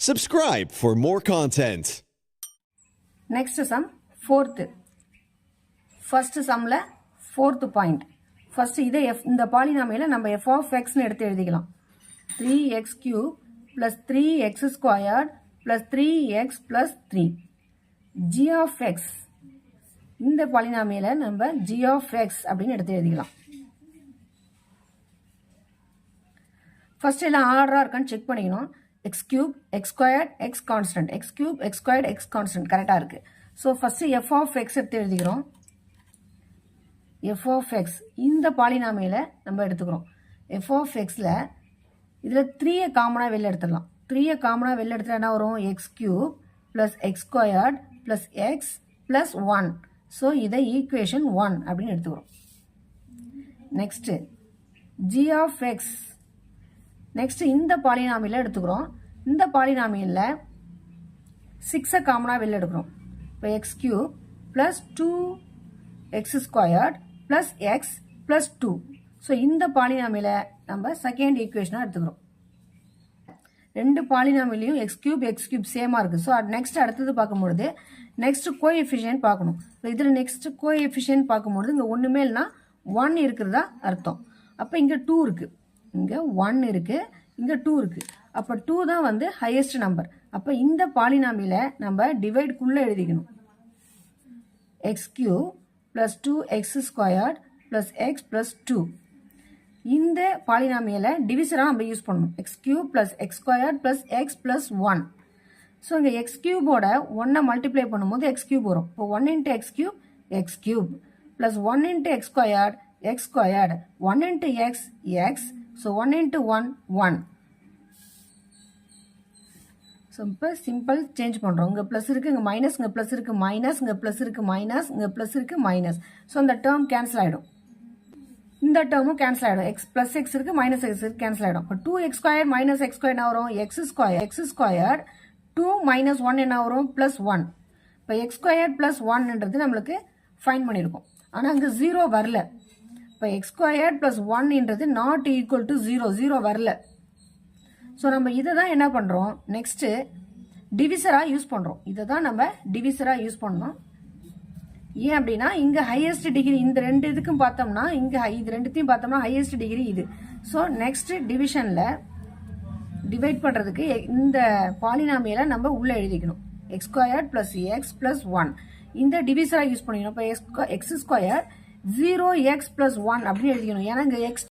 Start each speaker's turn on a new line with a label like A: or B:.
A: Subscribe for more content.
B: Next sum, fourth. First sumல fourth point. First இதை இந்த பாலினாமியல நம்ம f of x னு எடுத்து எழுதிக்கலாம். 3x cube plus 3x squared plus 3x plus 3. g of x. இந்த பாலினாமியல நம்ம g of x அப்படின்னு எடுத்து எழுதிக்கலாம். First எல்லாம் ஆர்டரா இருக்கான்னு செக் பண்ணிக்கணும். x cube, x squared, x constant. x cube, x squared, x constant. கரெக்டா இருக்கு. So, first f of x எடுத்து எழுதிக்கிறோம். f of x. இந்த பாலினாமியல நம்ம எடுத்துக்கிறோம். f of xல இதுல 3 காமனா வெளில எடுத்துடலாம். 3 காமனா வெளில எடுத்தா என்ன வரும்? x cube plus x squared plus x plus 1. So, இதை equation 1 அப்படின்னு எடுத்துக்கிறோம். Next, g of x. Next, இந்த பாலினாமியல எடுத்துக்கிறோம். இந்த பாலினாமியல்ல 6 காமனா வெளில எடுக்கிறோம். இப்போ x cube plus 2x squared plus x plus 2. So, இந்த பாலினாமியல நம்ம செகண்ட் ஈக்குவேஷனா எடுத்துக்கிறோம். ரெண்டு பாலினாமியலையும் x cube சேமா இருக்கு. ஸோ நெக்ஸ்ட் அடுத்தது பார்க்கும்பொழுது நெக்ஸ்ட் கோஎஃபிஷியன்ட் பார்க்கணும். இதில் நெக்ஸ்ட் கோஎஃபிஷியன்ட் பார்க்கும்பொழுது இங்கே ஒன்றுமே இல்லைனா 1 இருக்கிறதா அர்த்தம். அப்போ இங்கே 2 இருக்கு, இங்கே 1 இருக்கு, இங்கே 2 இருக்கு. அப்போ 2 தான் வந்து ஹையஸ்ட் நம்பர். அப்போ இந்த பாலினாமியில நம்ம டிவைட்குள்ள எழுதிக்கணும். x cube plus 2x squared plus x plus 2. இந்த பாலினாமியல டிவிசரா நம்ம யூஸ் பண்ணணும். x cube plus x squared plus x plus 1. So இங்கே x cube-ஓட 1 மல்டிப்ளை பண்ணும்போது x cube வரும். இப்போ 1 into x cube plus 1 into x squared, x squared, 1 into x. So 1 into 1, 1. So இப்போ simple change பண்ணுறோம். இங்கே ப்ளஸ் இருக்குது, இங்கே மைனஸ், இங்கே ப்ளஸ் இருக்குது, மைனஸ், இங்கே ப்ளஸ் இருக்குது, மைனஸ், இங்கே ப்ளஸ் இருக்குது, மைனஸ். ஸோ அந்த டேர்ம் கேன்சல் ஆகிடும். இந்த டேர்மும் கேன்சல் ஆகிடும். எக்ஸ் ப்ளஸ் எக்ஸ் இருக்குது, மைனஸ் எக்ஸ் இருக்குது, கேன்சல் ஆகிடும். இப்போ 2x square minus X square என்ன வரும்? எக்ஸ் ஸ்கொயர் 2 மைனஸ் 1 என்ன வரும்? ப்ளஸ் 1. இப்போ எக்ஸ் ஸ்கொயர் ப்ளஸ் 1ன்றது நம்மளுக்கு ஃபைன் பண்ணியிருக்கோம். ஆனால் அங்கே 0 வரல. இப்போ எக்ஸ் ஸ்கொயர் ப்ளஸ் 1ன்றது நாட் ஈக்குவல் டு 0 வரல. ஸோ நம்ம இதை தான் என்ன பண்ணுறோம்? நெக்ஸ்ட்டு டிவிசராக யூஸ் பண்ணுறோம். இதை தான் நம்ம டிவிசராக யூஸ் பண்ணோம். ஏன் அப்படின்னா இங்கே ஹையஸ்ட் டிகிரி இந்த ரெண்டு இதுக்கும் பார்த்தோம்னா இங்கே இது ரெண்டுத்தையும் பார்த்தோம்னா ஹையஸ்ட் டிகிரி இது. ஸோ நெக்ஸ்ட் டிவிஷனில் டிவைட் பண்ணுறதுக்கு இந்த பாலினாமியலை நம்ம உள்ளே எழுதிக்கணும். X square plus X plus 1 இந்த டிவிசராக யூஸ் பண்ணிக்கணும். இப்போ எக்ஸ் ஸ்கொயர் 0x plus 1 அப்படின்னு எழுதிக்கணும். ஏன்னா இங்கே எக்ஸ்